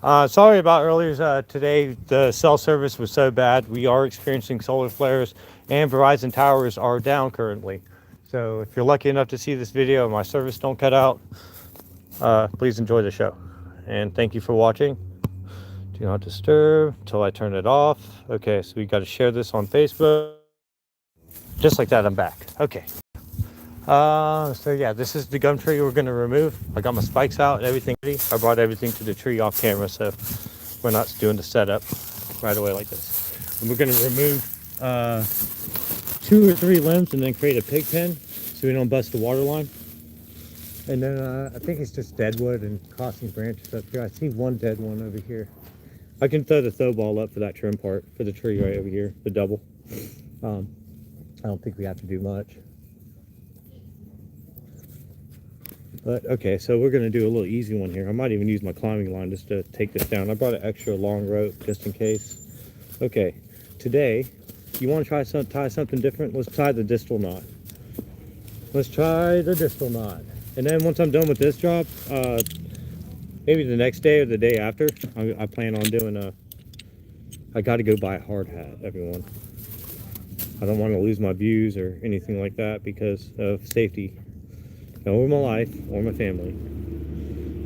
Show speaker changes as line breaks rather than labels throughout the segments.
Sorry about earlier today. The cell service was so bad. We are experiencing solar flares, and Verizon towers are down currently. So if you're lucky enough to see this video and my service don't cut out, please enjoy the show. And thank you for watching. Do not disturb until I turn it off. Okay, so we got to share this on Facebook. Just like that, I'm back. Okay. So yeah, this is the gum tree we're going to remove. I got my spikes out and everything ready. I brought everything to the tree off camera, so we're not doing the setup right away like this. And we're going to remove 2 or 3 limbs and then create a pig pen so we don't bust the water line. And then I think it's just dead wood and crossing branches up here. I see one dead one over here. I can throw the throw ball up for that trim part for the tree right over here, the double. I don't think we have to do much. But okay, so we're going to do a little easy one here. I might even use my climbing line just to take this down. I brought an extra long rope just in case. Okay, today, you want to tie something different? Let's tie the distal knot. Let's try the distal knot. And then once I'm done with this job, maybe the next day or the day after, I plan on doing I got to go buy a hard hat, everyone. I don't want to lose my views or anything like that because of safety. Over my life or my family.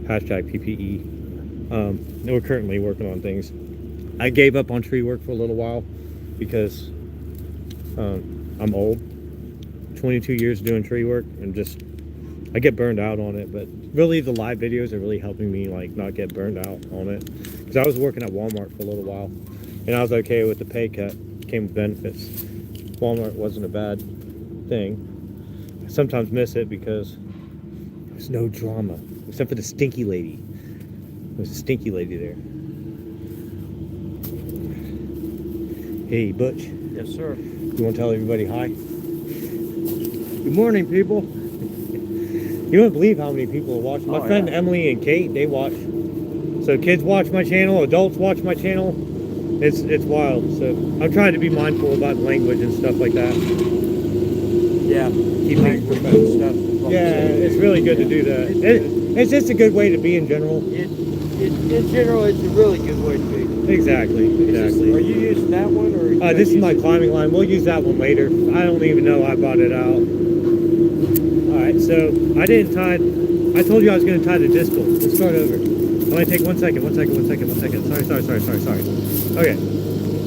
Hashtag PPE. We're currently working on things. I gave up on tree work for a little while because I'm old. 22 years doing tree work and just I get burned out on it. But really, the live videos are really helping me like not get burned out on it. Because I was working at Walmart for a little while, and I was okay with the pay cut. Came with benefits. Walmart wasn't a bad thing. I sometimes miss it because there's no drama, except for the stinky lady. There's a stinky lady there. Hey, Butch.
Yes, sir.
You want to tell everybody hi?
Good morning, people.
You won't believe how many people are watching. My friend Emily and Kate, they watch. So kids watch my channel, adults watch my channel. It's wild. So I'm trying to be mindful about language and stuff like that.
Yeah, keep stuff.
Yeah, it's really good to do that. It's just a good way to be in general.
In general, it's a really good way to be.
Exactly.
Are you using that one? Or
this is my climbing line. We'll use that one later. I don't even know I brought it out. Alright, so I told you I was going to tie the distal. Let's start over. I'm going to take 1 second. Sorry. Okay.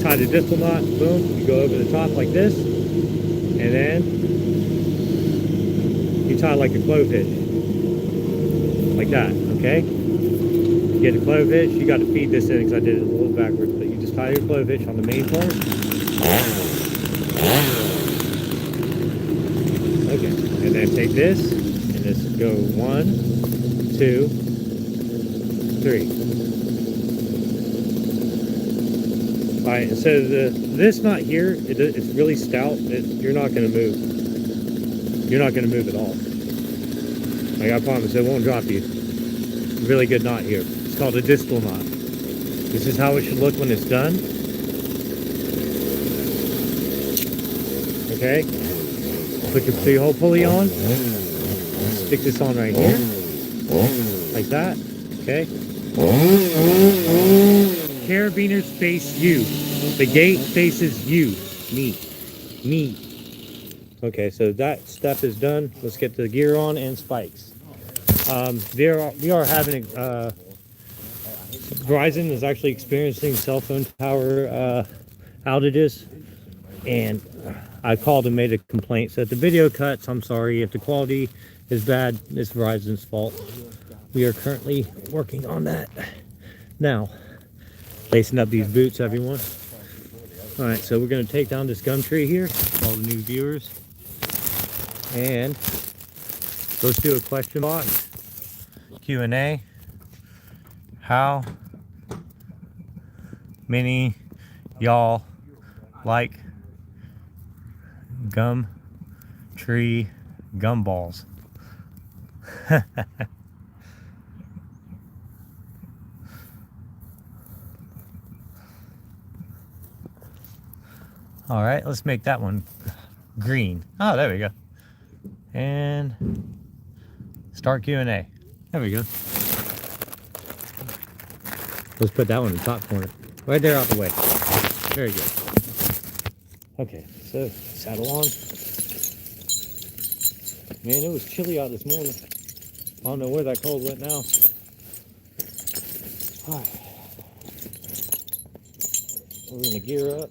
Tie the distal knot. Boom. You go over the top like this. And then you tie like a clove hitch. Like that, okay? You get a clove hitch, you got to feed this in because I did it a little backwards, but you just tie your clove hitch on the main part. Okay, and then take this, and just go 1, 2, 3. Alright, so this knot here, it's really stout. You're not going to move. You're not going to move at all. Like, I promise, it won't drop you. Really good knot here. It's called a distal knot. This is how it should look when it's done. Okay. Put your 3-hole pulley on. Stick this on right here. Like that. Okay. Carabiners face you. The gate faces you. Me. Okay, so that stuff is done. Let's get the gear on and spikes. We are having Verizon is actually experiencing cell phone tower outages, and I called and made a complaint. So if the video cuts, I'm sorry. If the quality is bad, it's Verizon's fault. We are currently working on that now. Lacing up these boots, everyone. All right, so we're going to take down this gum tree here, all the new viewers. And let's do a question box. Q&A. How many y'all like gum tree gumballs? All right, let's make that one green. Oh, there we go. And start Q&A. There we go. Let's put that one in the top corner. Right there out the way. Very good. Okay, so saddle on. Man, it was chilly out this morning. I don't know where that cold went now. Alright. We're gonna gear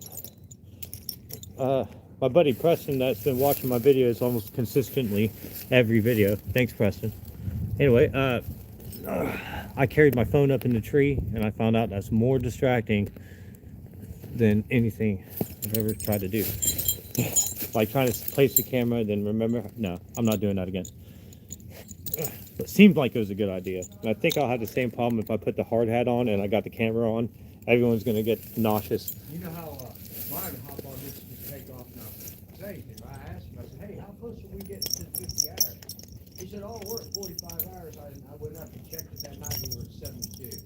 up. My buddy Preston that's been watching my videos almost consistently every video. Thanks, Preston. Anyway, I carried my phone up in the tree and I found out that's more distracting than anything I've ever tried to do. Like trying to place the camera, then remember, no, I'm not doing that again. It seemed like it was a good idea. And I think I'll have the same problem if I put the hard hat on and I got the camera on. Everyone's gonna get nauseous.
You know how Brian hop on this and just take off now. Say anything, right? I asked him, I said, hey, how close are we getting to 50 hours? He said, oh, we're at 45 hours. I went up and checked it that night, we were at 72.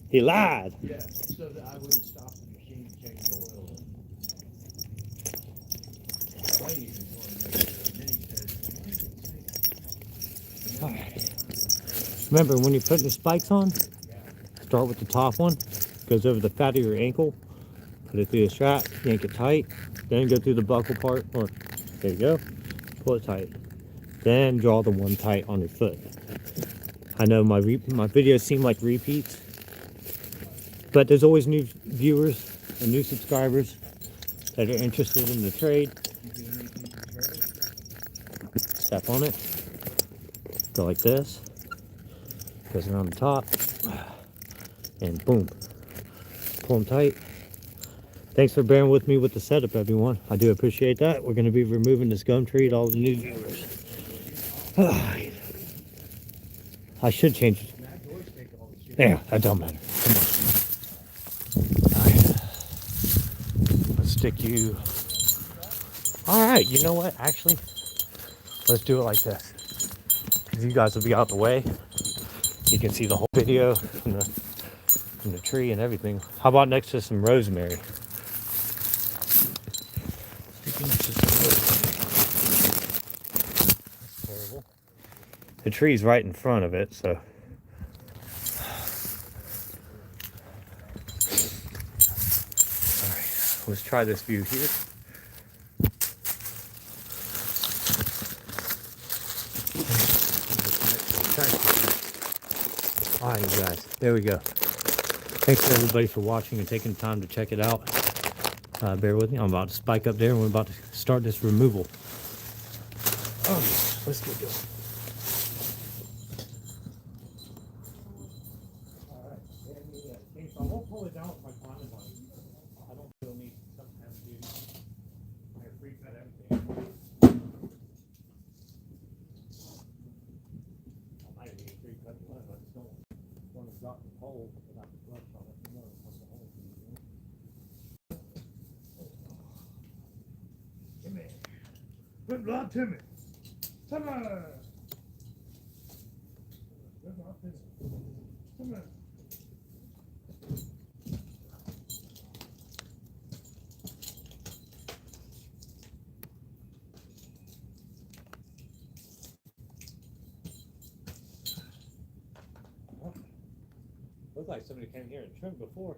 He lied.
Yeah, so that I wouldn't stop the machine to change the oil. Wait, and then he said,
Alright. Remember, when you're putting the spikes on, start with the top one, goes over the fat of your ankle, put it through the strap, yank it tight, then go through the buckle part, or there you go, pull it tight. Then draw the one tight on your foot. I know my videos seem like repeats, but there's always new viewers and new subscribers that are interested in the trade. Step on it, go like this, goes around the top, and boom, pull them tight. Thanks for bearing with me with the setup, everyone. I do appreciate that. We're going to be removing this gum tree to all the new viewers. I should change it. Yeah, that don't matter. Come on. Alright. Let's stick you. Alright, you know what? Actually, let's do it like this. You guys will be out the way. You can see the whole video from the tree and everything. How about next to some rosemary? That's terrible. The tree's right in front of it, so. Alright, let's try this view here. Alright, you guys, there we go. Thanks to everybody for watching and taking the time to check it out. Bear with me, I'm about to spike up there and we're about to start this removal. Oh, let's get going. Alright, I won't pull it down with my climbing line. I don't feel need something heavy duty. I have free cut everything. I might need a free cut line, I just don't want to drop the pole without the clutch on it. You know, what's the hole? Come here. Good luck, Timmy. Come on. Good luck, Timmy. Come on. Looks like somebody came here and trimmed before.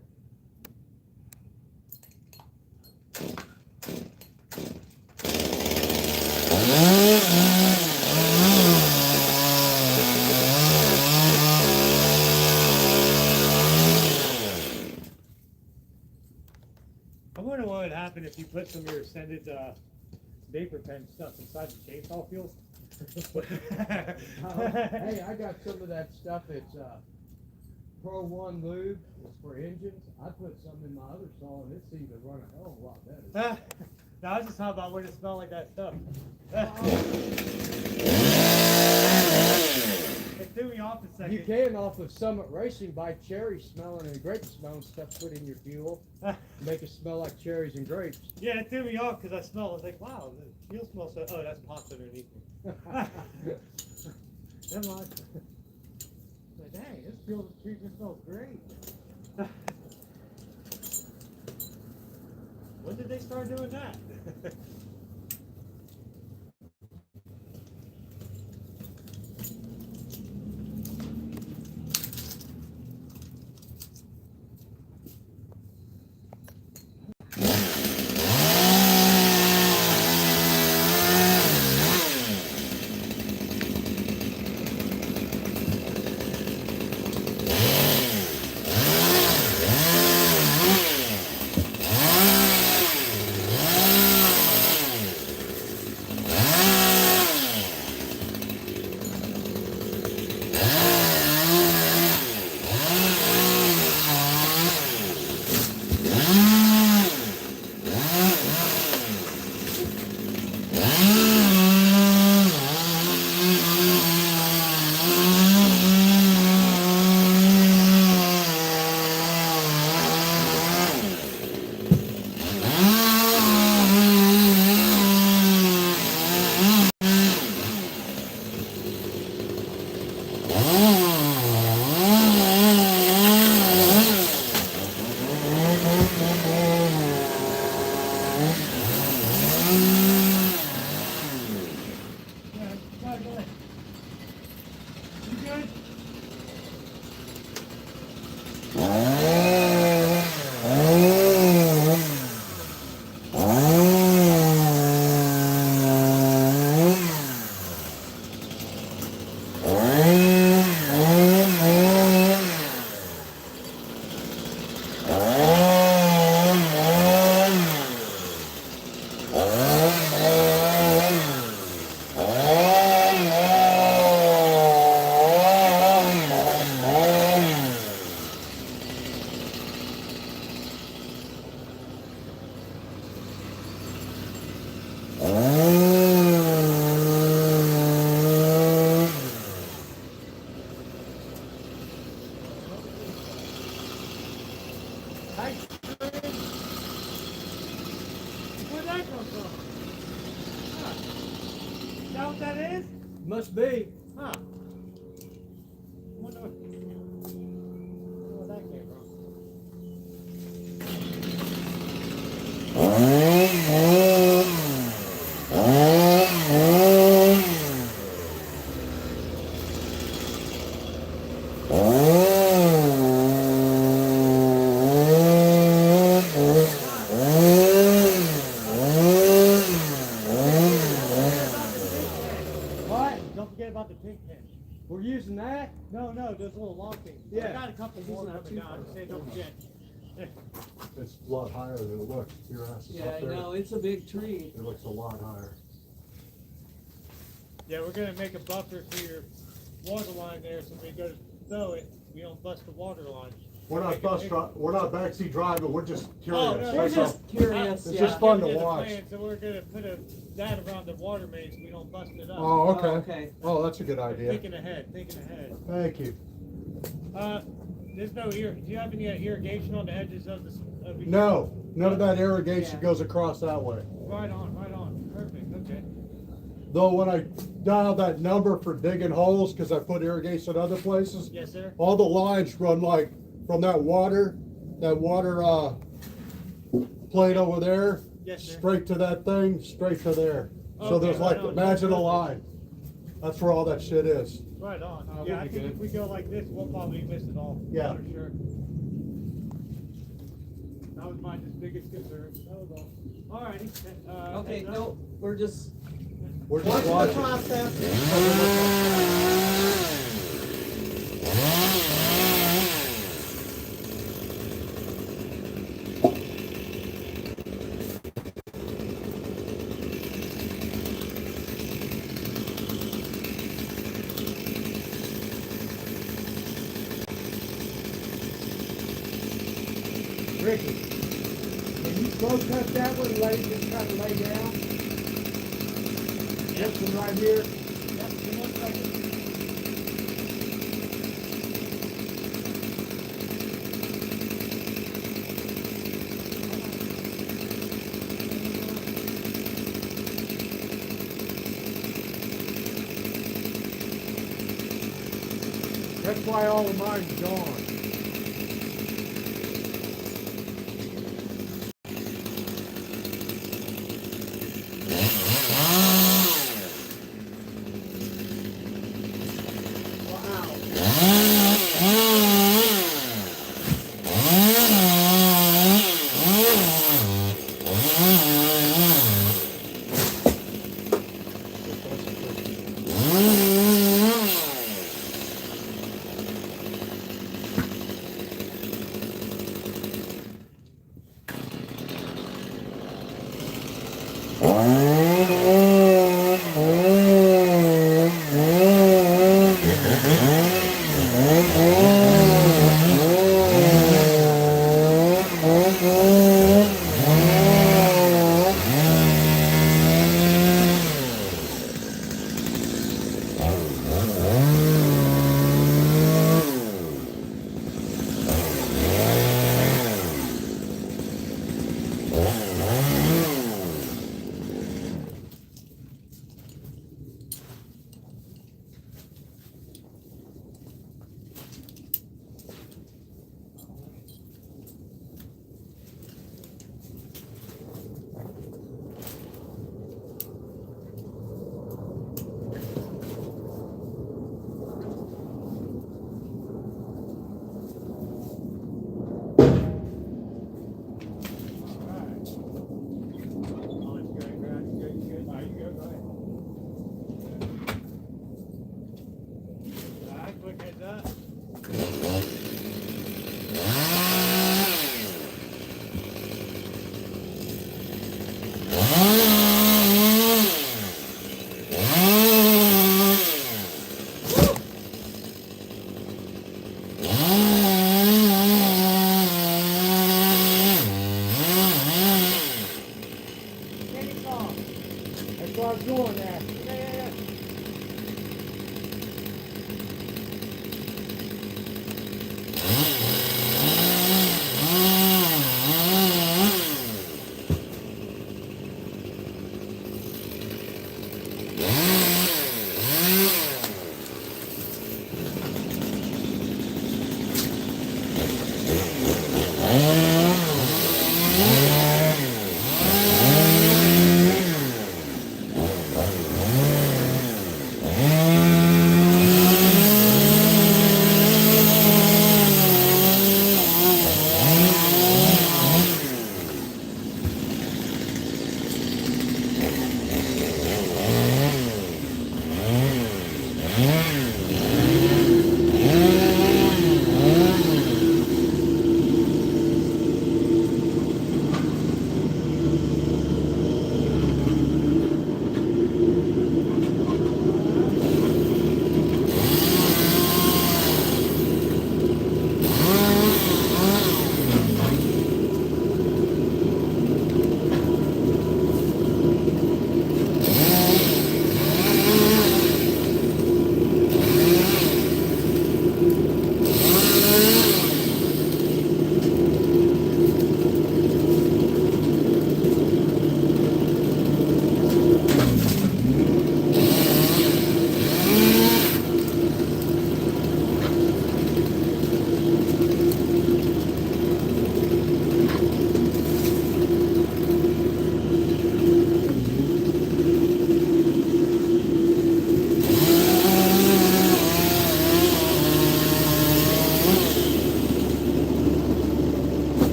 I wonder what would happen if you put some of your scented vapor pen stuff inside the chainsaw fuel.
hey, I got some of that stuff. It's Pro One lube. It's for engines. I put some in my other saw and it seemed to run a hell of a lot better.
No, I was just talking about when it smelled like that stuff. It threw me off a second.
You can off of Summit Racing buy cherry smelling and grape smelling stuff, put in your fuel, make it smell like cherries and grapes.
Yeah, it threw me off because I smelled. I was like, wow, the fuel smells so. Oh, that's pots underneath me. Never mind. Like, dang, this fuel treatment smells great. When did they start doing that?
Hey, where'd that come from? Huh. Is that what that is? Must be. Huh. Wonder where that came from. What? Don't forget about the pink pen. We're using that? No, those little long things.
Yeah.
I got a couple more coming down. Say don't forget.
It's a lot higher than it looks. Your ass is
Yeah,
up there.
no, it's a big tree.
It looks a lot higher.
Yeah, we're gonna make a buffer for your water line there, so when we go to throw it, we don't bust the water line.
We're not we're not backseat driving, we're just curious.
Oh, no,
We're
That's
just
all.
curious.
It's
Yeah.
just fun to
Give it the
watch.
plan, so we're gonna put that around the water main so we don't bust it up.
Oh, okay.
okay.
Oh, that's a good
We're
idea.
thinking ahead.
Thank you.
There's no do you have any irrigation on the edges of the?
No, none of that irrigation
Yeah.
goes across that way.
Right on. Perfect, okay.
Though when I dial that number for digging holes, cause I put irrigation other places,
Yes, sir?
all the lines run like from that water plate over there,
Yes, sir.
straight to that thing, straight to there. So
Okay,
there's like,
right on.
imagine a line. That's where all that shit is.
Right on.
Oh,
Yeah,
we'll
I
be
think
good.
if we go like this, we'll probably miss it all.
Yeah.
For sure. That was my just biggest concern. That was all. Alrighty.
Okay,
and,
no, we're just
We're just
watching the
watching.
process.
Ricky, can you slow cut that one and let it just kind of lay down? This one right here? Yep, give me 1 second. That's why all of mine's gone.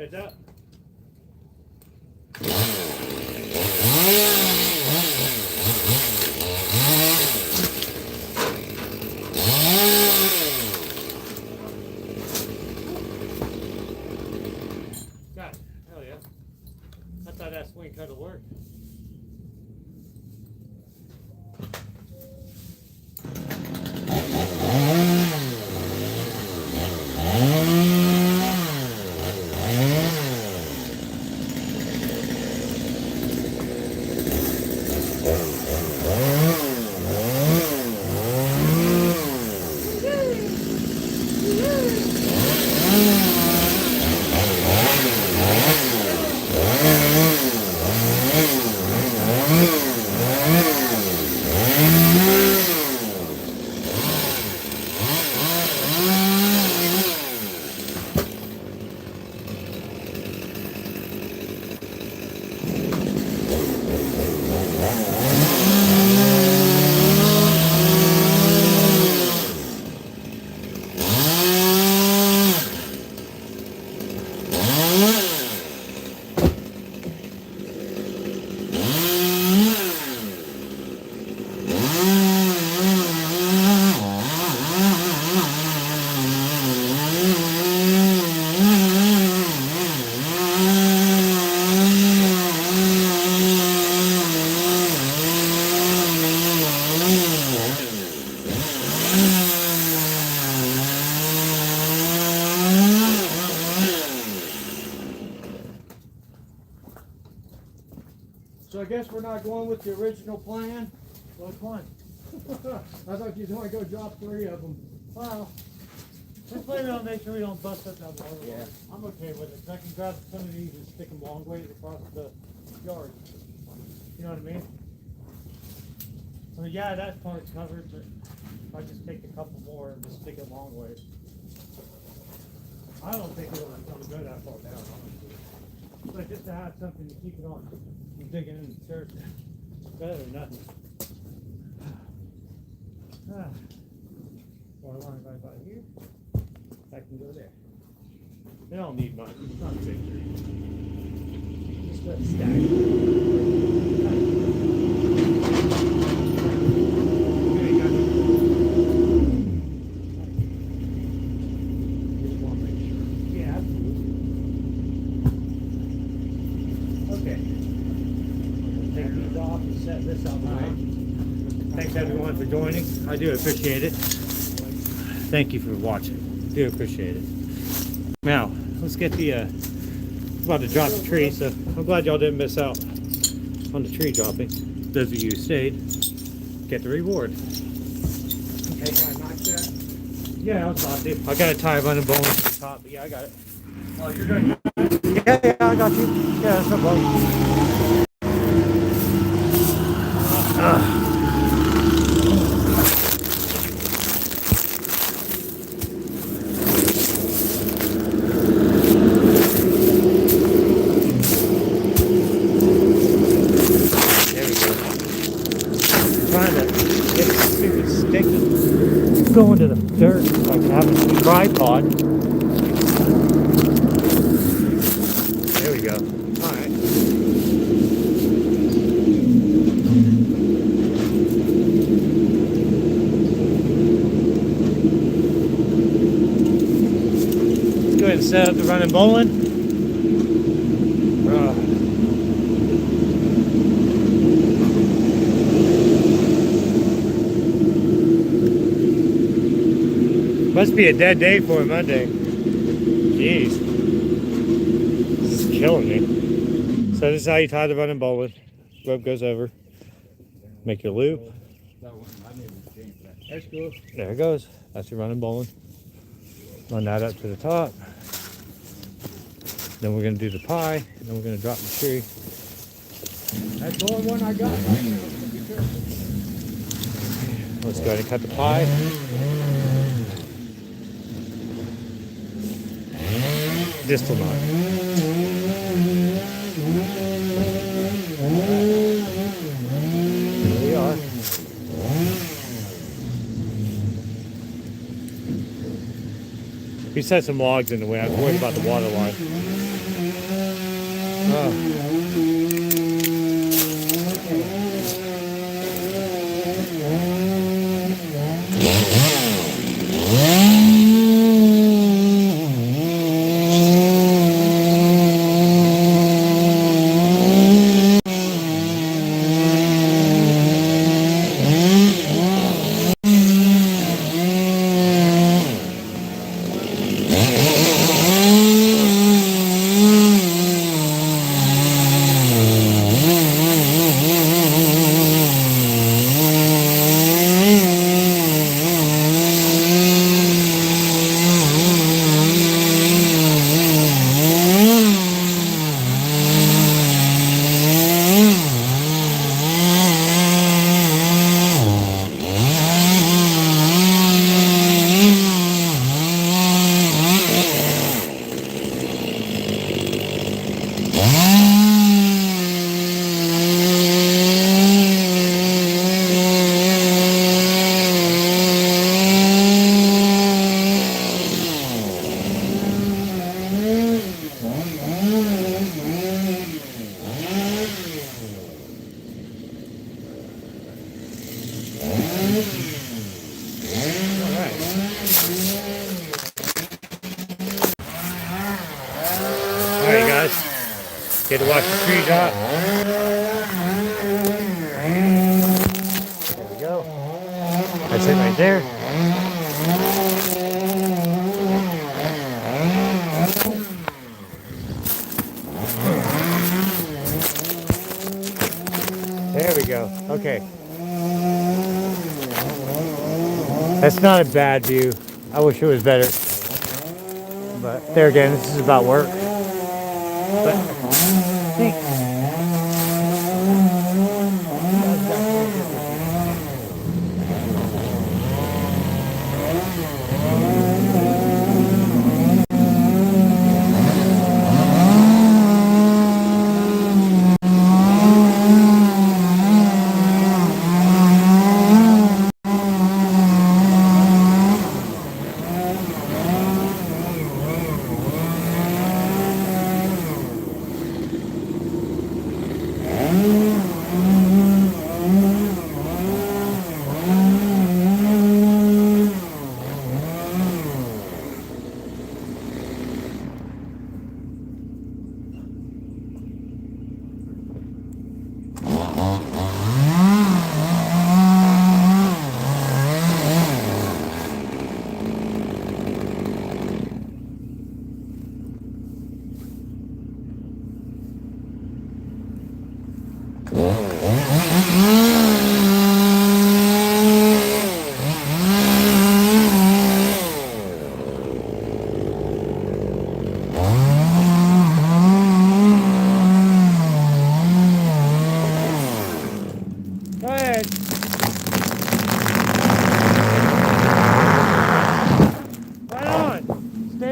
Heads up. God, hell yeah. I thought that swing could have worked.
So I guess we're not going with the original plan? Which one? I thought you was gonna go drop 3 of them.
Well, let's play around, make sure we don't bust up that water.
Yeah.
I'm okay with it. 'Cause I can grab some of these and stick them long ways across the yard. You know what I mean? I mean, yeah, that part's covered, but if I just take a couple more and just stick it long ways. I don't think it'll go that far down, honestly. But just to have something to keep it on from digging in the dirt, better than nothing. Water line right about here. I can go there. They don't need much. It's not a big tree. Just a stack. Yeah, absolutely. Okay. Take these off and set this up. Thanks everyone for joining. I do appreciate it. Thank you for watching. Do appreciate it. Now, let's get the, about to drop the tree, so I'm glad y'all didn't miss out on the tree dropping. Those of you who stayed, get the reward.
Hey, can I knock that?
Yeah, I was about to. I got a tie running bone at the top, but yeah, I got it.
Oh, you're gonna.
Yeah, I got you. Yeah, that's no problem. There we go. Trying to get a stupid stick to go into the dirt so I can have a tripod. There we go. Alright. Let's go ahead and set up the running bowling. Must be a dead day for a Monday. Jeez. This is killing me. So this is how you tie the running bowling. Rope goes over. Make your loop.
That's cool.
There it goes. That's your running bowling. Run that up to the top. Then we're going to do the pie. And then we're going to drop the tree.
That's the only one I got right now. So be careful.
Let's go ahead and cut the pie. Distal knot. Here we are. We set some logs in the way. I was worried about the water line. Alright guys, get to watch the tree drop. There we go. That's it right there. There we go. Okay. That's not a bad view. I wish it was better. But there again, this is about work. But thanks.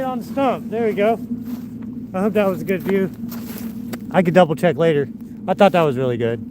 on the stump. There we go. I hope that was a good view. I could double check later. I thought that was really good.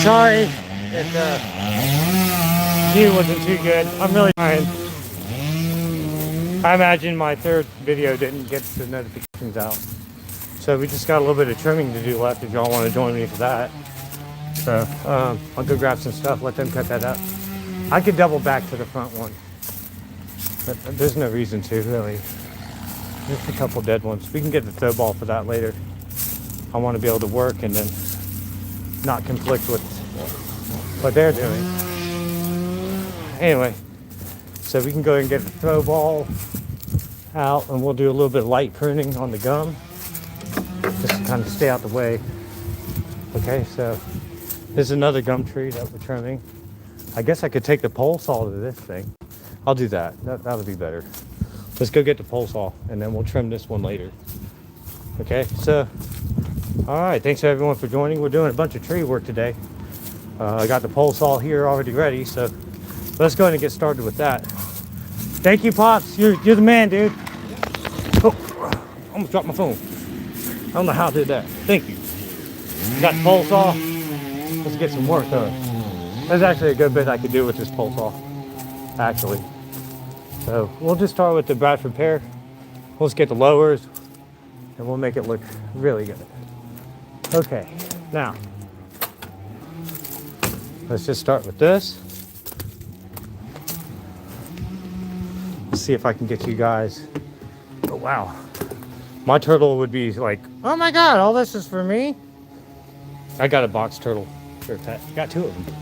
Sorry if the view wasn't too good. I'm really trying. I imagine my third video didn't get the notifications out. So we just got a little bit of trimming to do left if y'all want to join me for that. So I'll go grab some stuff, let them cut that up. I could double back to the front one, but there's no reason to really. Just a couple dead ones. We can get the throw ball for that later. I want to be able to work and then not conflict with what they're doing. Anyway, so we can go ahead and get the throw ball out and we'll do a little bit of light pruning on the gum just to kind of stay out the way. Okay, so there's another gum tree that we're trimming. I guess I could take the pole saw to this thing. I'll do that. That'll be better. Let's go get the pole saw and then we'll trim this one later. Okay, so all right, thanks everyone for joining. We're doing a bunch of tree work today. I got the pole saw here already ready, so let's go ahead and get started with that. Thank you, Pops. You're the man, dude. Oh, I almost dropped my phone. I don't know how I did that. Thank you. Got the pole saw. Let's get some work done. There's actually a good bit I could do with this pole saw, actually. So we'll just start with the Bradford pear. Let's get the lowers, and we'll make it look really good. Okay, now let's just start with this. Let's see if I can get you guys. Oh wow, my turtle would be like, oh my god, all this is for me. I got a box turtle for a pet. Got two of them.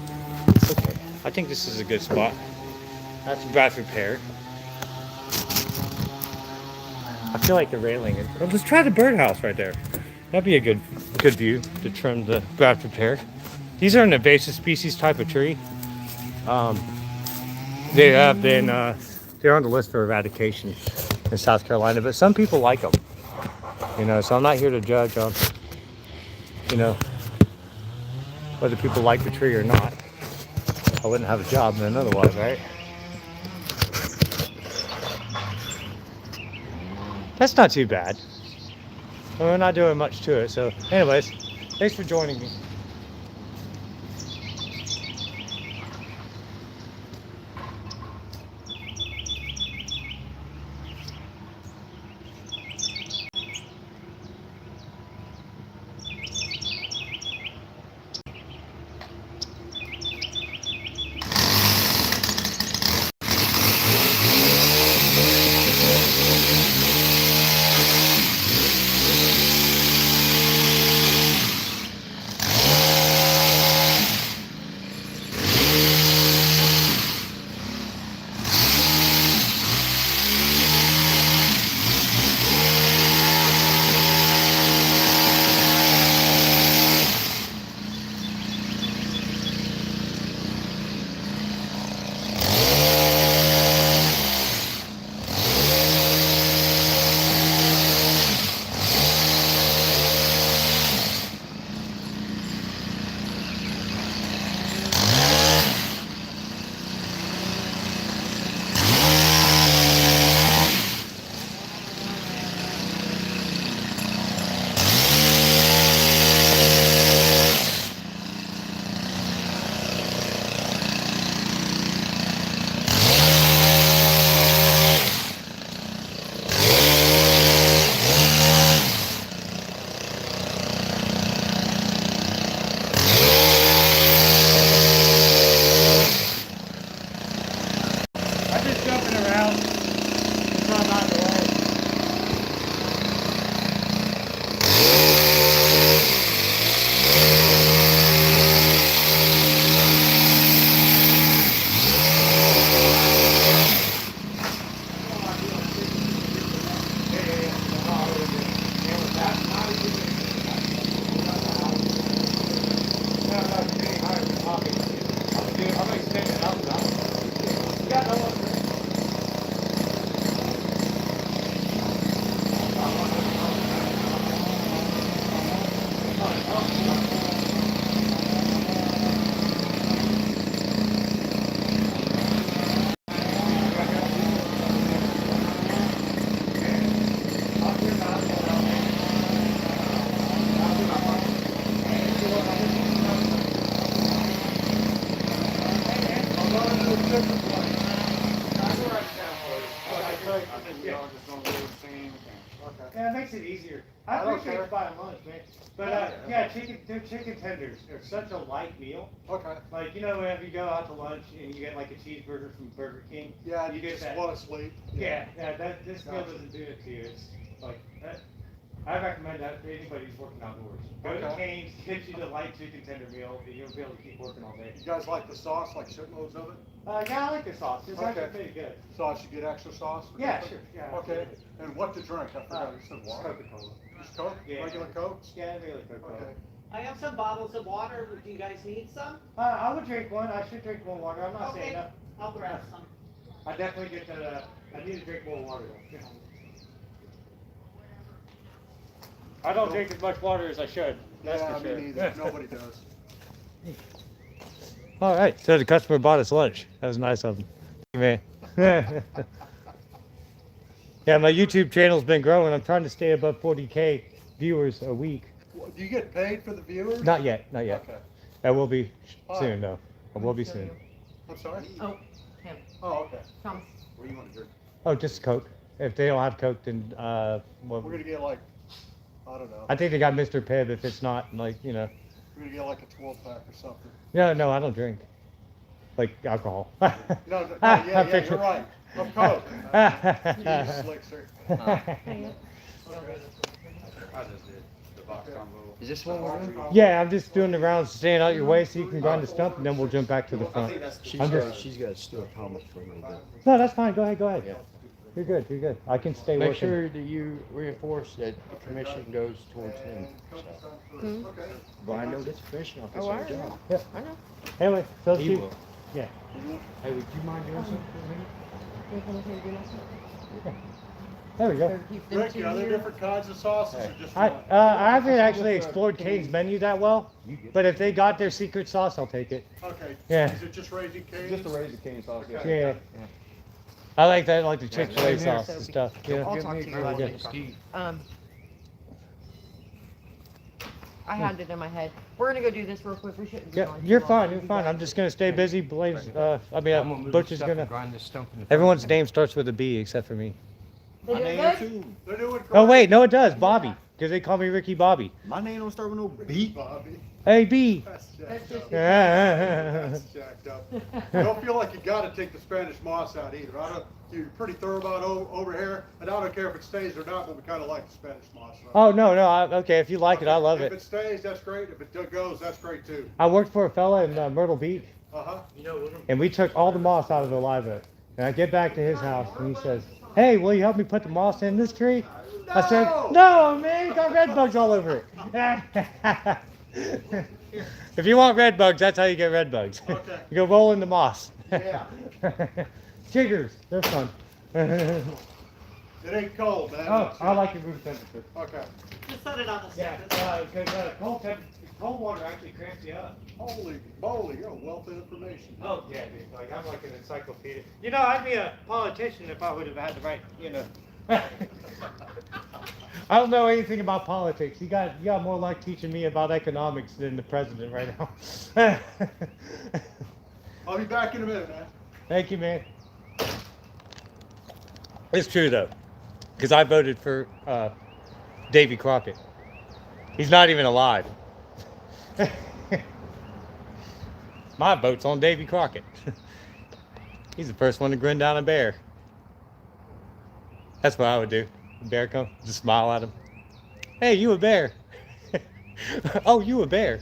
Okay, I think this is a good spot. That's Bradford pear. I feel like the railing is. Well, let's try the birdhouse right there. That'd be a good view to trim the Bradford pear. These are an invasive species type of tree. They have been they're on the list for eradication in South Carolina, but some people like them. You know, so I'm not here to judge on, you know, whether people like the tree or not. I wouldn't have a job then otherwise, right? That's not too bad. We're not doing much to it. So anyways, thanks for joining me. appreciate you buying lunch, man. But yeah, chicken tenders are such a light meal.
Okay.
Like, you know, whenever you go out to lunch and you get like a cheeseburger from Burger King.
Yeah, and
you
you
get
just
that.
want to sleep.
Yeah, that this meal
Gotcha.
doesn't do it to you. It's like that. I recommend that to anybody who's working outdoors. Go to
Okay.
Cane's, get you the light chicken tender meal, and you'll be able to keep working all day.
You guys like the sauce, like shitloads of it?
Yeah, I like the sauce. It's
Okay.
actually pretty good.
Sauce, you get extra sauce?
Yeah, sure. Yeah.
Okay, and what to drink? I forgot, you said water?
Coca-Cola.
Just Coke?
Yeah.
Regular Coke?
Yeah, really Coca-Cola.
Okay.
I have some bottles of water. Do you guys need some?
I would drink one. I should drink more water. I'm not saying
Okay,
that.
I'll grab some.
I definitely get that. I need to drink more water though. I don't drink as much water as I should. That's
Yeah,
for sure.
me neither, nobody does.
All right, so the customer bought us lunch. That was nice of him. Man. Yeah, my YouTube channel's been growing. I'm trying to stay above 40K viewers a week.
Do you get paid for the viewers?
Not yet, not yet.
Okay.
That will be soon though. I will be soon.
I'm sorry?
Oh, him.
Oh, okay.
Thomas.
What do you want to drink?
Oh, just Coke. If they don't have Coke, then well,
We're gonna get like, I don't know,
I think they got Mr. Pibb. If it's not, like, you know.
we're gonna get like a 12-pack or something.
No, I don't drink. Like alcohol.
No, yeah, you're right. Of Coke. You slickster.
Is this what we're doing?
Yeah, I'm just doing the rounds, staying out your way so you can grind the stump, and then we'll jump back to the front. I'm just,
She's got to steal a comment for a little bit.
no, that's fine. Go ahead. You're good. I can stay
Make
working.
sure that you reinforce that the commission goes towards him. So. Well, I know this commission officer.
Oh, I
job.
know.
Yeah.
I know.
Anyway, so
He
you,
will.
yeah.
Hey, would you mind doing something for me?
There we go.
Better keep them
Rick,
two
are there
here.
different kinds of sauces or just
I
one?
I haven't actually explored Cane's menu that well, but if they got their secret sauce, I'll take it.
Okay.
Yeah.
Is it just Raising Cane's?
Just the Raising Cane's sauce.
Okay.
Yeah. I like that. I like the Chick-fil-A sauce and stuff. Yeah.
I'll talk to you
Really
later.
good.
Steve.
I had it in my head. We're gonna go do this real quick. We shouldn't. be
Yeah,
on too
you're
long.
fine.
You
You're fine.
guys-
I'm just gonna stay busy. Blaze. Butch is gonna.
Grind this stump in the
Everyone's name starts with a B except for me.
They
My
doing
name
good?
too.
They're doing great.
Oh wait, no, it does. Bobby, because they call me Ricky Bobby.
My name don't start with no B.
Bobby.
Hey B.
That's
That's
jacked
just-
up.
Yeah.
That's jacked up. Don't feel like you gotta take the Spanish moss out either. You're pretty thorough about over here, and I don't care if it stays or not, but we kinda like the Spanish moss. So.
Oh no. Okay, if you like it, I love
If
it.
it stays, that's great. If it goes, that's great too.
I worked for a fella in Myrtle Beach,
Uh-huh.
and we took all the moss out of the live oak. And I get back to his house, and he says, "Hey, will you help me put the moss in this tree?" I said, "No, man, you got red bugs all over it." If you want red bugs, that's how you get red bugs.
Okay.
You go roll in the moss.
Yeah.
Chiggers, they're fun.
It ain't cold, man.
Oh, I like your room temperature.
Okay.
Just set it on the
Yeah,
surface.
because cold water actually cramps you up.
Holy moly, you're a wealth of information.
Oh yeah, dude. Like I'm like an encyclopedia. You know, I'd be a politician if I would have had the right. You know. I don't know anything about politics. You got more like teaching me about economics than the president right now.
I'll be back in a minute, man.
Thank you, man. It's true though, because I voted for Davy Crockett. He's not even alive. My vote's on Davy Crockett. He's the first one to grin down a bear. That's what I would do. The bear come, just smile at him. Hey, you a bear? Oh, you a bear?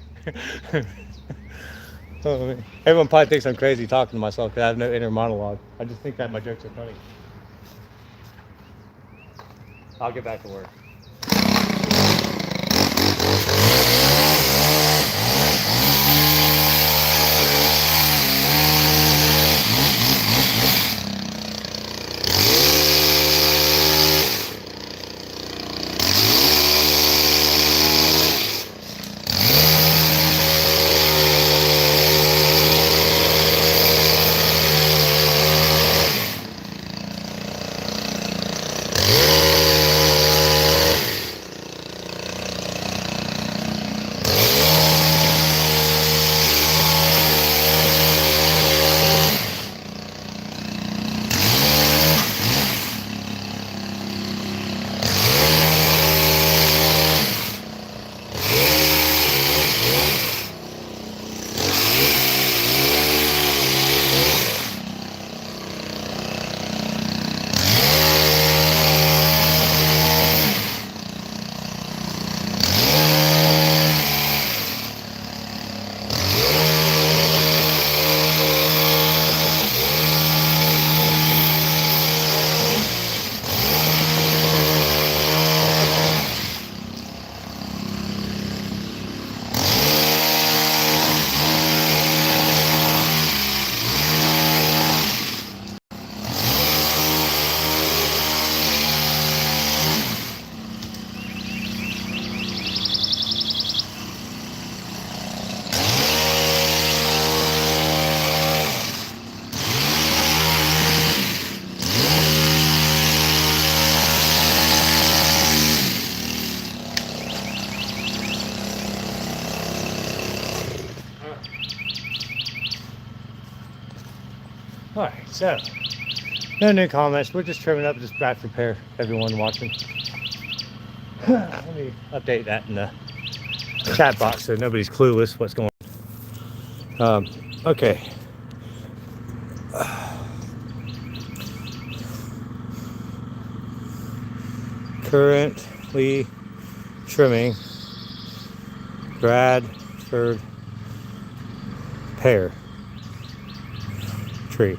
Oh, man. Everyone probably thinks I'm crazy talking to myself because I have no inner monologue. I just think that my jokes are funny. I'll get back to work. Alright, so no new comments. We're just trimming up this back repair, everyone watching. Let me update that in the chat box so nobody's clueless what's going on. Okay. Currently trimming Bradford pear tree.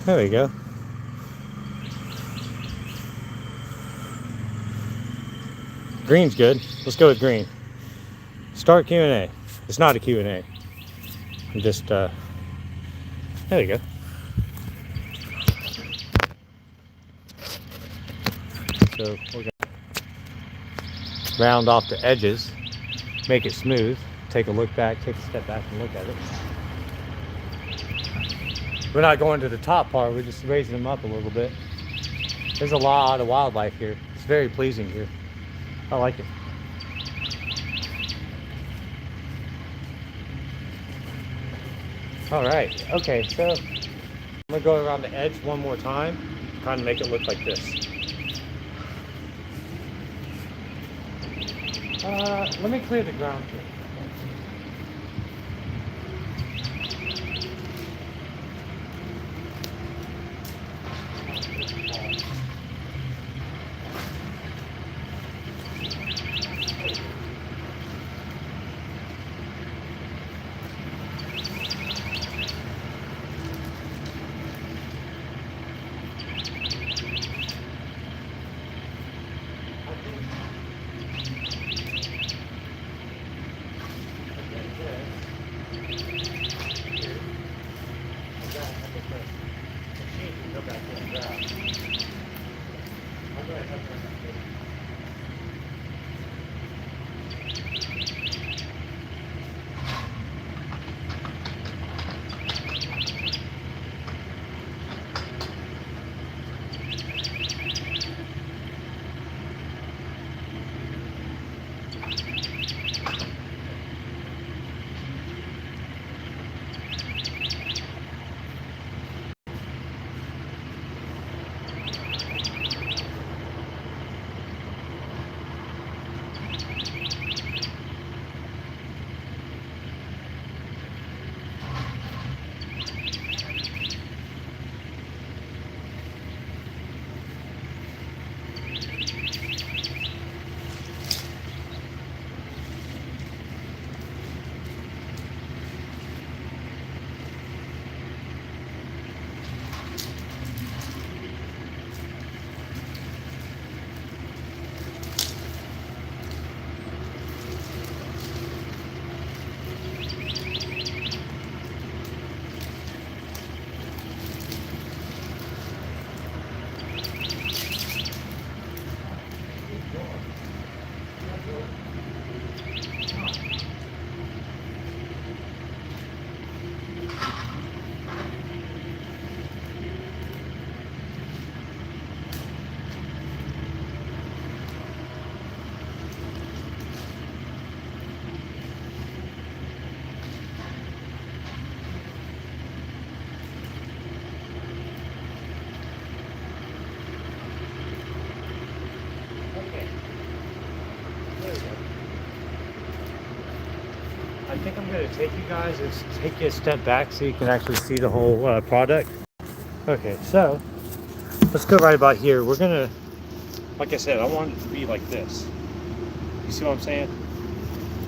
There we go. Green's good. Let's go with green. Start Q&A. It's not a Q&A. I'm just, there we go. So we're going to round off the edges, make it smooth, take a look back, take a step back and look at it. We're not going to the top part, we're just raising them up a little bit. There's a lot of wildlife here. It's very pleasing here. I like it. All right, okay, so I'm gonna go around the edge one more time, kind of make it look like this. Let me clear the ground here. I think I'm going to take you guys and take you a step back so you can actually see the whole product. Okay, so let's go right about here. We're going to, like I said, I want it to be like this. You see what I'm saying?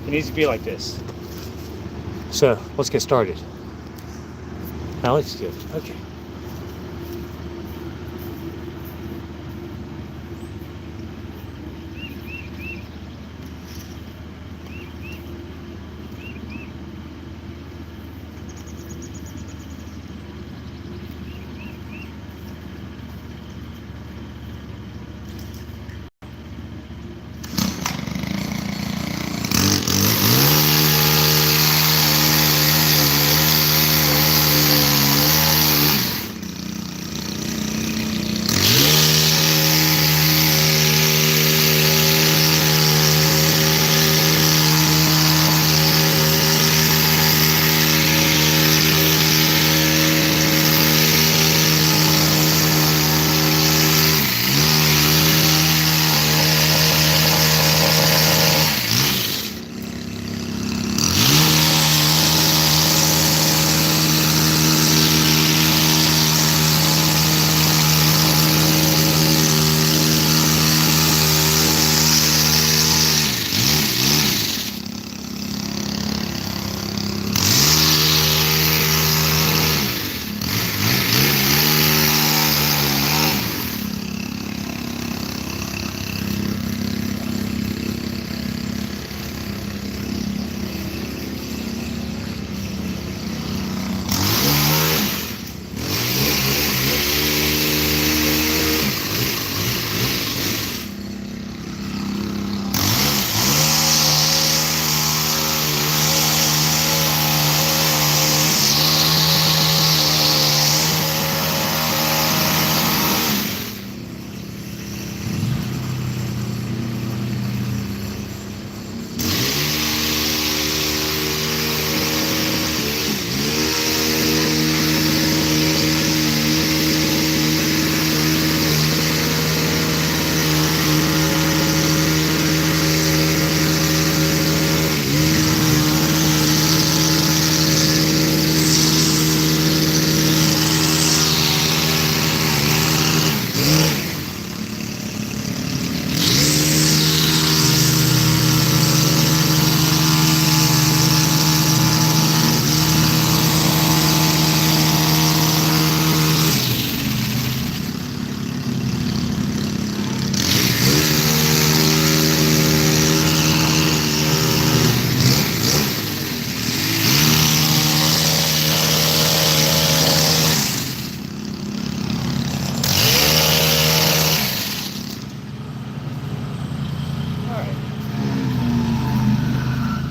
It needs to be like this. So let's get started. Now let's do it. Okay.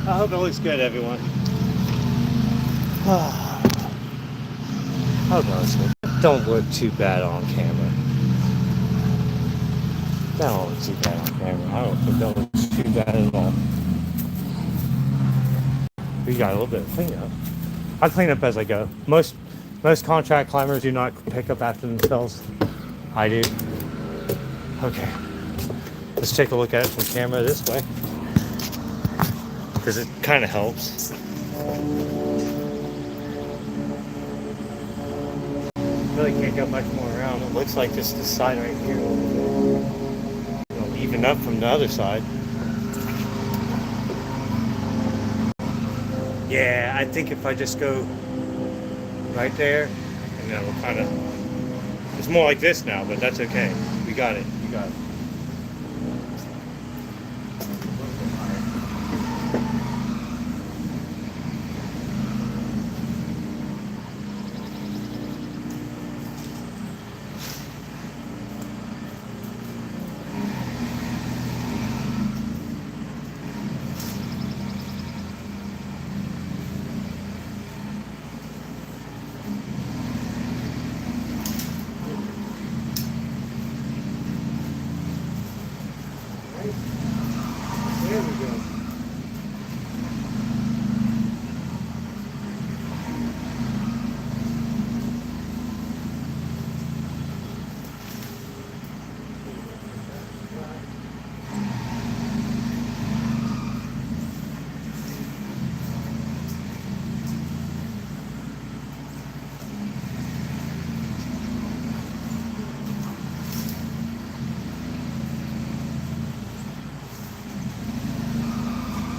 I hope it looks good, everyone. I hope it looks good. Don't look too bad on camera. That don't look too bad on camera. I don't think that looks too bad at all. We got a little bit of cleanup. I clean up as I go. Most contract climbers do not pick up after themselves. I do. Okay. Let's take a look at it from camera this way, because it kind of helps. Really can't go much more around. It looks like just this side right here. It'll even up from the other side. Yeah, I think if I just go right there, and then we'll kind of. It's more like this now, but that's okay. We got it. We got it. There we go.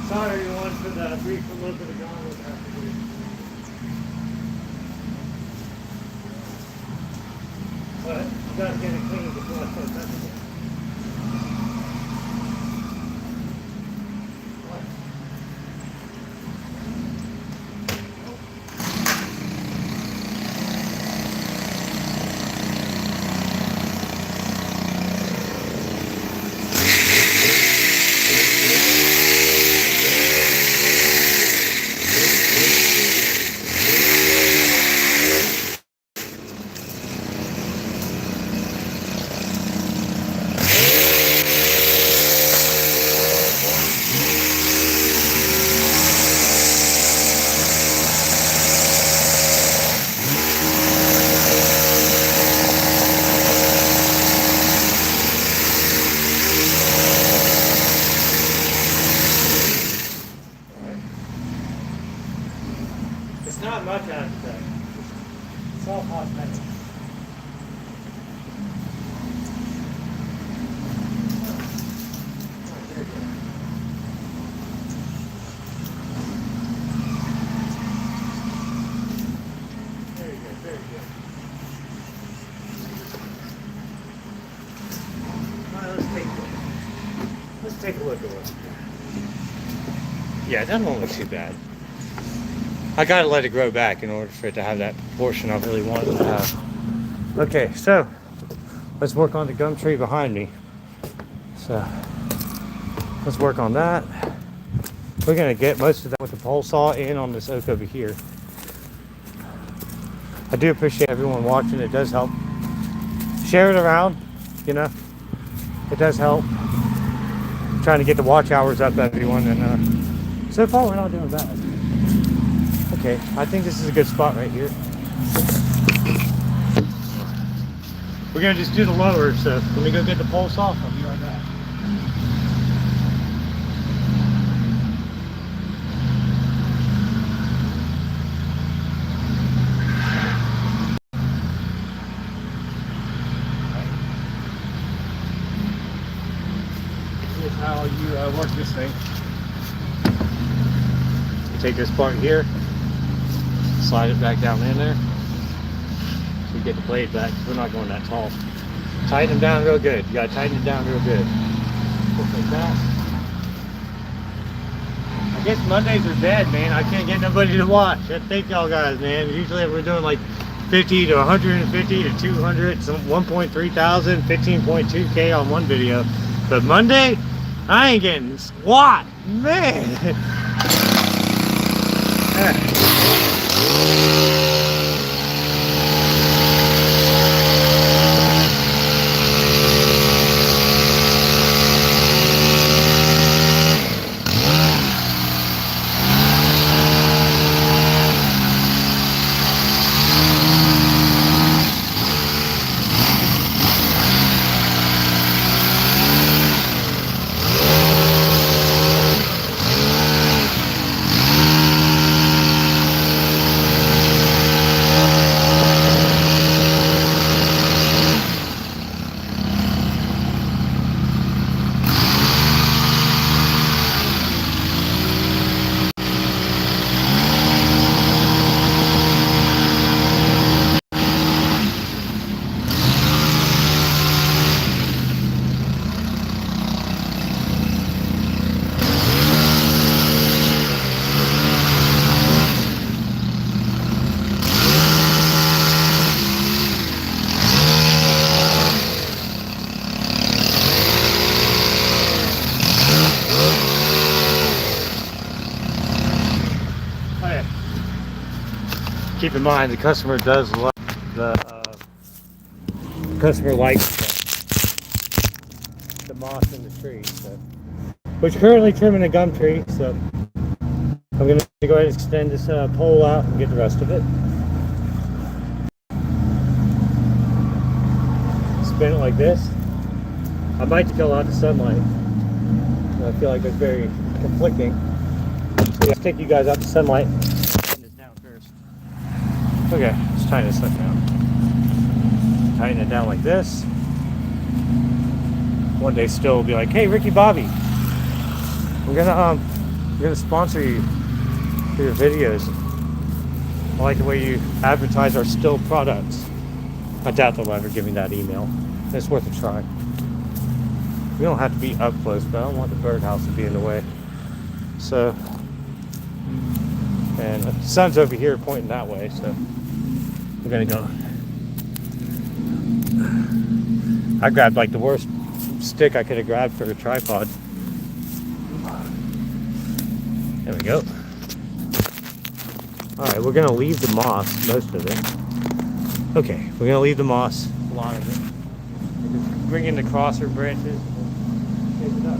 Sorry, everyone, for the brief look of the ground we'll have to do. But you gotta get it clean before I start touching it. It's not much after that. It's all cosmetic. Very good, very good. All right, let's take a look at what. Yeah, that don't look too bad. I gotta let it grow back in order for it to have that proportion I really wanted it to have. Okay, so let's work on the gum tree behind me. So let's work on that. We're gonna get most of that with the pole saw in on this oak over here. I do appreciate everyone watching. It does help. Share it around, you know. It does help. I'm trying to get the watch hours up, everyone, and so far we're not doing bad. Okay, I think this is a good spot right here. We're gonna just do the lower, so let me go get the pole saw. I'll be right back. Here's how you work this thing. You take this part here, slide it back down in there, so you get the blade back. We're not going that tall. Tighten them down real good. You gotta tighten it down real good. Just like that. I guess Mondays are dead, man. I can't get nobody to watch. Thank y'all guys, man. Usually we're doing like 50 to 150 to 200, some 1.3 thousand, 15.2K on one video. But Monday, I ain't getting squat, man. Keep in mind, the customer does like customer likes the moss in the tree. So, we're currently trimming a gum tree, so I'm gonna go ahead and extend this pole out and get the rest of it. Spin it like this. I might fill out the sunlight. I feel like it's very conflicting. So let's take you guys out the sunlight. Okay, let's tighten this up down. Tighten it down like this. One day still will be like, hey Ricky Bobby, we're gonna sponsor you for your videos. I like the way you advertise our still products. I doubt they'll ever give me that email. It's worth a try. We don't have to be up close, but I don't want the birdhouse to be in the way. So, and the sun's over here pointing that way, so we're gonna go. I grabbed like the worst stick I could have grabbed for a tripod. There we go. Alright, we're gonna leave the moss, most of it. Okay, we're gonna leave the moss, a lot of it. Bring in the crosser branches and shape it up.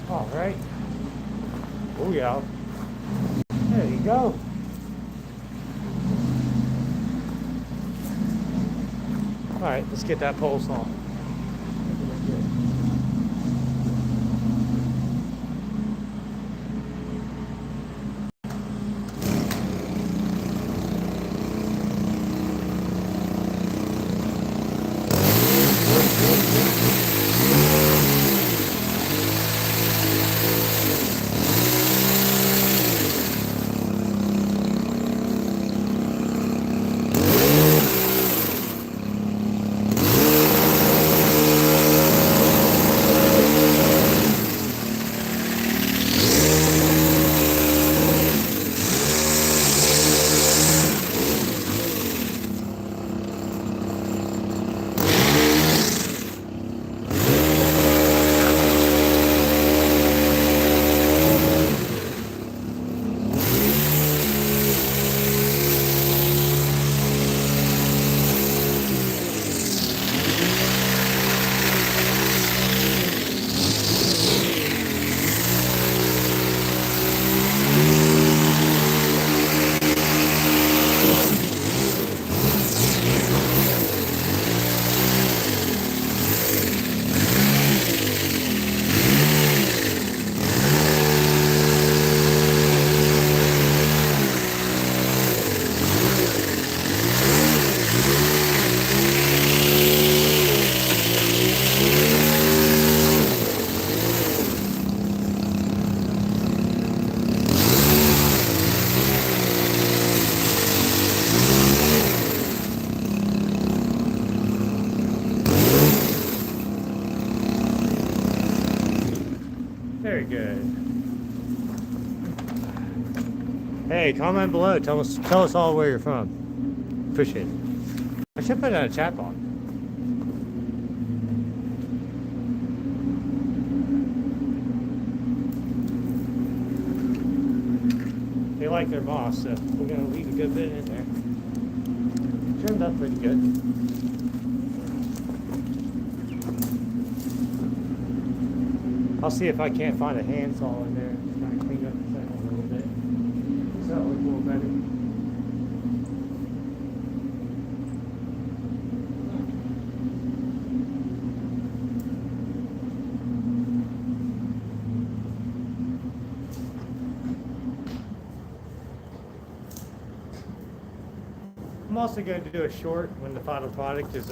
All right. Oh yeah. There you go. All right, let's get that pole saw. good. Hey, comment below. Tell us all where you're from. Appreciate it. I should put it in a chat box. They like their moss, so we're gonna leave a good bit in there. Turned up pretty good. I'll see if I can't find a handsaw in there and kind of clean up the center a little bit. So that looks a little better. I'm also going to do a short when the final product is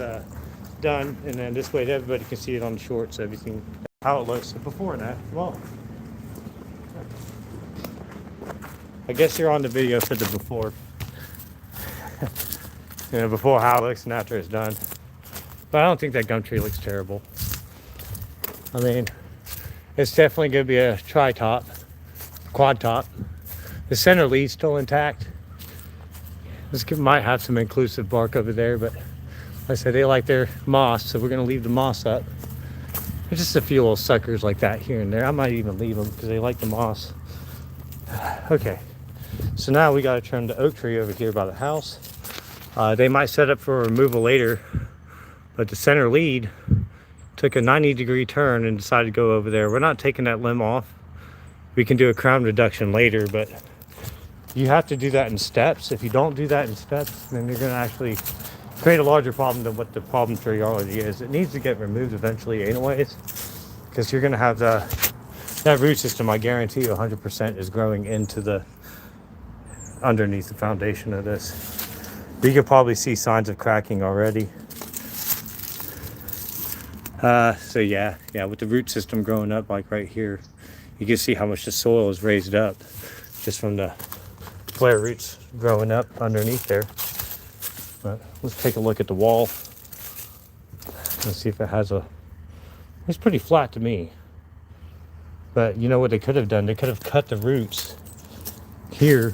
done, and then this way everybody can see it on the short, so everything how it looks before that. Well, I guess you're on the video for the before. You know, before how it looks and after it's done. But I don't think that gum tree looks terrible. I mean, it's definitely going to be a tri-top, quad top. The center lead's still intact. This might have some inclusive bark over there, but like I said, they like their moss, so we're going to leave the moss up. There's just a few little suckers like that here and there. I might even leave them because they like the moss. Okay, so now we got to trim the oak tree over here by the house. They might set up for removal later, but the center lead took a 90-degree turn and decided to go over there. We're not taking that limb off. We can do a crown reduction later, but you have to do that in steps. If you don't do that in steps, then you're going to actually create a larger problem than what the problem tree already is. It needs to get removed eventually anyways, because you're going to have that root system, I guarantee you 100% is growing into the underneath the foundation of this. You can probably see signs of cracking already. So yeah, with the root system growing up like right here, you can see how much the soil is raised up just from the flare roots growing up underneath there. But let's take a look at the wall. Let's see if it has it's pretty flat to me. But you know what they could have done? They could have cut the roots here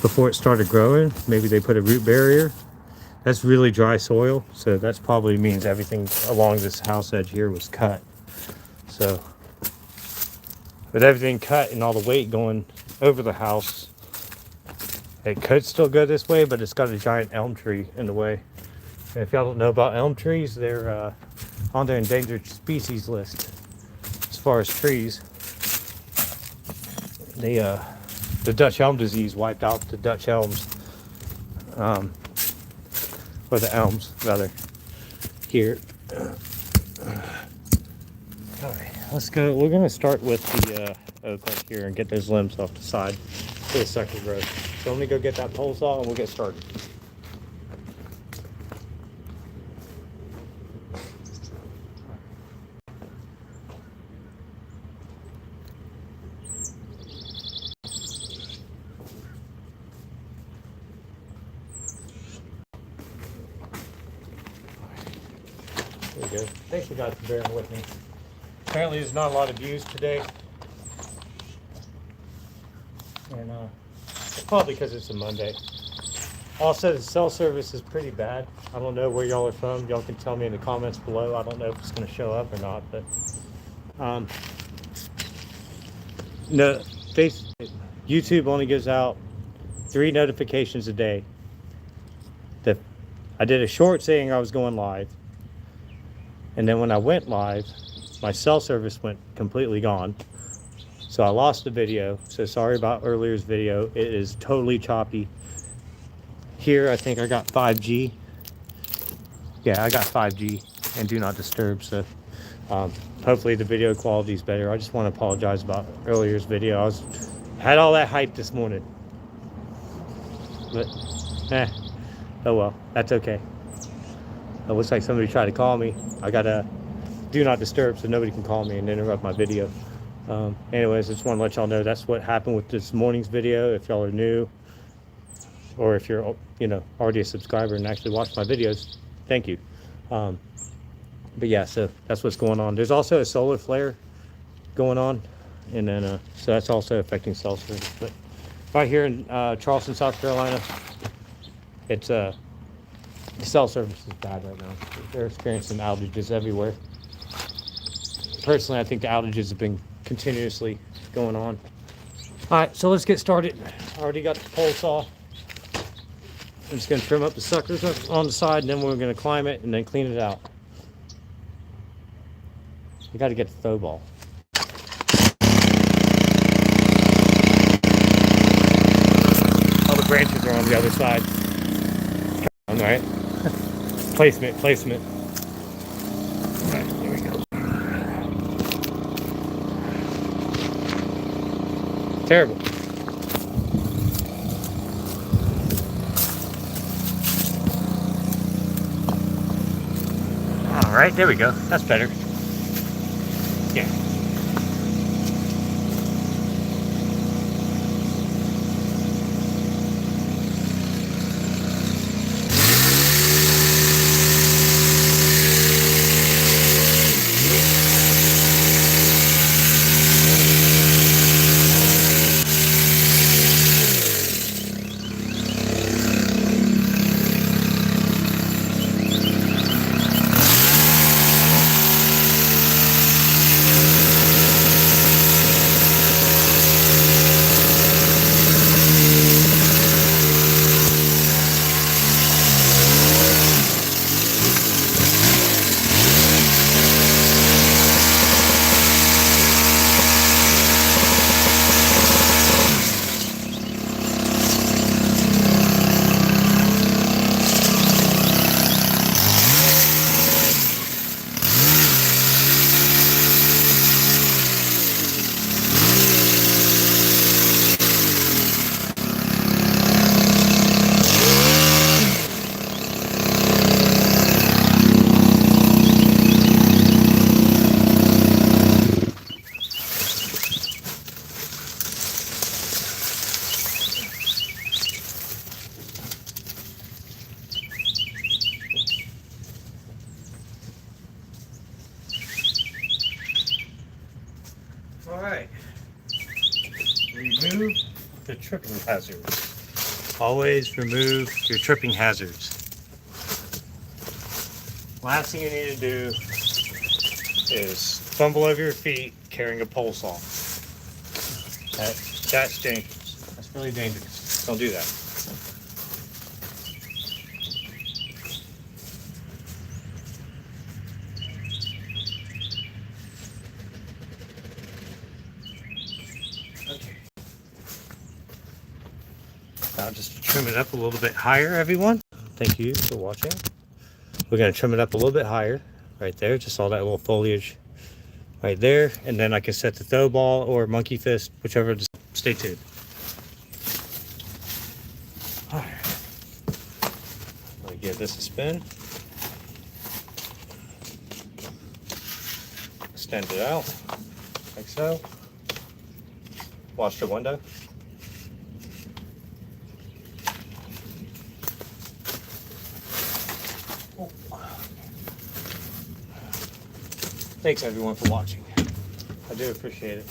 before it started growing. Maybe they put a root barrier. That's really dry soil, so that probably means everything along this house edge here was cut. So with everything cut and all the weight going over the house, it could still go this way, but it's got a giant elm tree in the way. And if y'all don't know about elm trees, they're on the endangered species list as far as trees. The Dutch elm disease wiped out the Dutch elms, or the elms rather, here. All right, let's go. We're gonna start with the oak right here and get those limbs off the side for the sucker growth. So let me go get that pole saw and we'll get started. There we go. Thanks you guys for bearing with me. Apparently there's not a lot of views today. And it's probably because it's a Monday. Also, the cell service is pretty bad. I don't know where y'all are from. Y'all can tell me in the comments below. I don't know if it's going to show up or not, but no, YouTube only gives out 3 notifications a day. I did a short saying I was going live, and then when I went live, my cell service went completely gone. So I lost the video. So sorry about earlier's video. It is totally choppy. Here, I think I got 5G. Yeah, I got 5G and do not disturb. So hopefully the video quality is better. I just want to apologize about earlier's video. Had all that hype this morning. But, oh well, that's okay. It looks like somebody tried to call me. I got a do not disturb so nobody can call me and interrupt my video. Anyways, I just want to let y'all know that's what happened with this morning's video. If y'all are new, or if you're already a subscriber and actually watch my videos, thank you. But yeah, so that's what's going on. There's also a solar flare going on, and then so that's also affecting cell service. But right here in Charleston, South Carolina, it's the cell service is bad right now. They're experiencing outages everywhere. Personally, I think the outages have been continuously going on. All right, so let's get started. I already got the pole saw. I'm just gonna trim up the suckers on the side, and then we're gonna climb it and then clean it out. You got to get the throw ball. All the branches are on the other side. All right. Placement. All right, here we go. Terrible. All right, there we go. That's better. Yeah. All right. Remove the tripping hazards. Always remove your tripping hazards. Last thing you need to do is fumble over your feet carrying a pole saw. That's dangerous. That's really dangerous. Don't do that. Okay. Now just trim it up a little bit higher, everyone. Thank you for watching. We're going to trim it up a little bit higher right there. Just all that little foliage right there. And then I can set the throw ball or monkey fist, whichever. Just stay tuned. All right. Let me give this a spin. Extend it out like so. Watch the window. Thanks everyone for watching. I do appreciate it.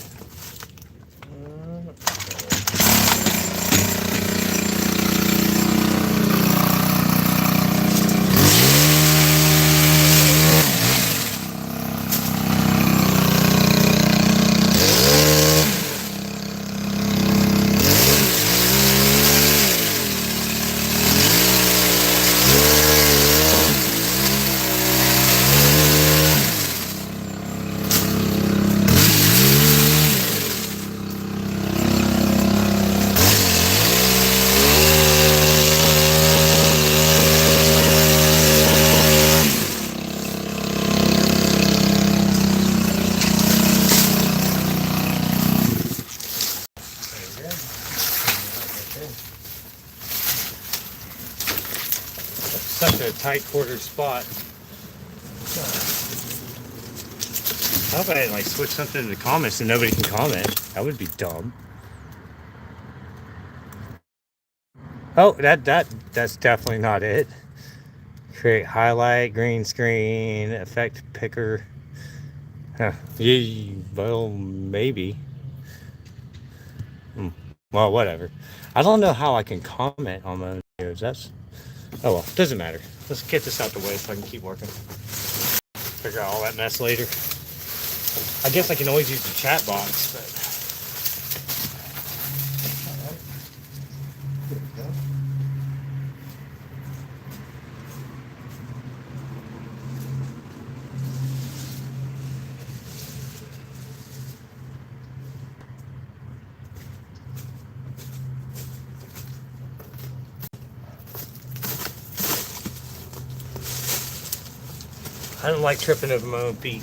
Such a tight quarter spot. How about I like switch something in the comments and nobody can comment? That would be dumb. Oh, that's definitely not it. Create highlight, green screen, effect picker. Yeah, well, maybe. Well, whatever. I don't know how I can comment on my own videos. Oh well, doesn't matter. Let's get this out the way so I can keep working. Figure out all that mess later. I guess I can always use the chat box, but. There we go. I don't like tripping over my own feet.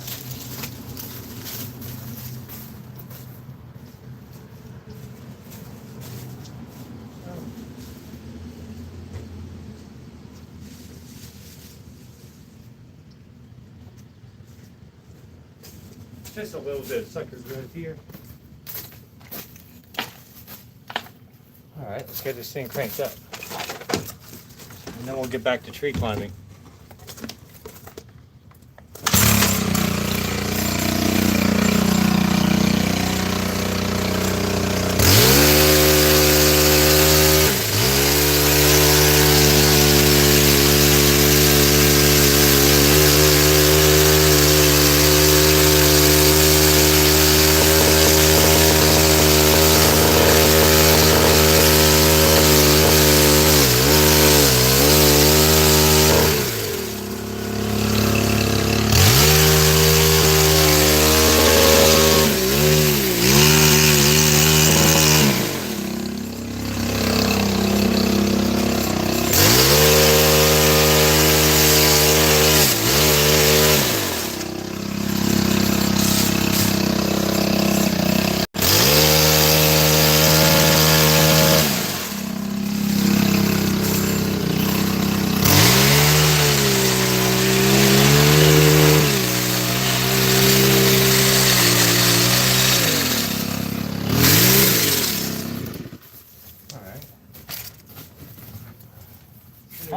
Just a little bit of sucker growth here. All right, let's get this thing cranked up. And then we'll get back to tree climbing.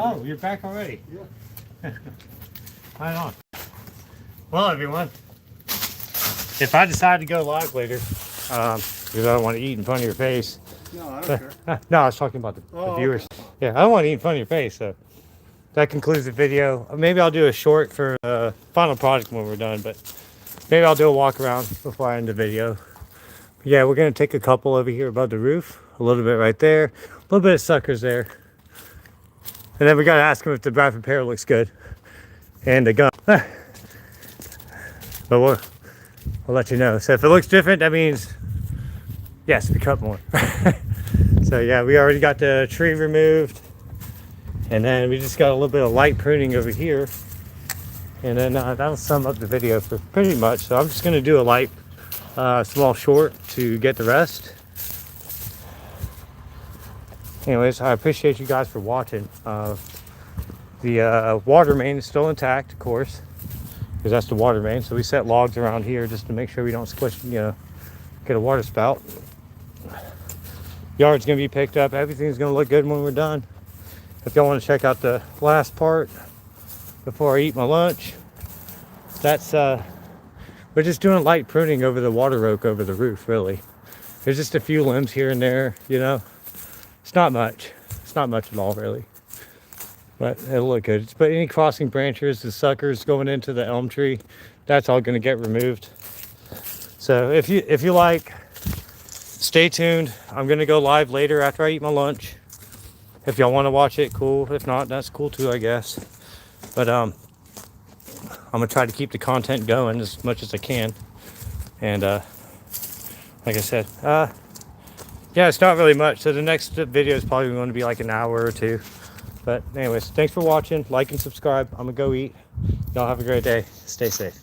Oh, you're back already?
Yeah.
Right on. Well, everyone, if I decide to go live later, because I don't want to eat in front of your face.
No, I don't care.
No, I was talking about the
Oh,
viewers. Yeah, I don't want to eat in front of your face, so that concludes the video. Maybe I'll do a short for final product when we're done, but maybe I'll do a walk around before I end the video. Yeah, we're going to take a couple over here above the roof, a little bit right there, a little bit of suckers there. And then we got to ask him if the Bradford pear looks good. And the gun. But we'll let you know. So if it looks different, that means, yes, we cut more. So yeah, we already got the tree removed. And then we just got a little bit of light pruning over here. And then that'll sum up the video for pretty much. So I'm just going to do a light, small short to get the rest. Anyways, I appreciate you guys for watching. The water main is still intact, of course, because that's the water main. So we set logs around here just to make sure we don't squish, get a water spout. Yard's gonna be picked up. Everything's gonna look good when we're done. If y'all want to check out the last part before I eat my lunch, that's we're just doing light pruning over the water oak over the roof. Really, there's just a few limbs here and there. It's not much. It's not much at all, really. But it'll look good. But any crossing branches, the suckers going into the elm tree, that's all going to get removed. So if you like, stay tuned. I'm going to go live later after I eat my lunch. If y'all want to watch it, cool. If not, that's cool too, I guess. But I'm going to try to keep the content going as much as I can. And like I said, yeah, it's not really much. So the next video is probably going to be like an hour or two. But anyways, thanks for watching. Like and subscribe. I'm going to go eat. Y'all have a great day. Stay safe.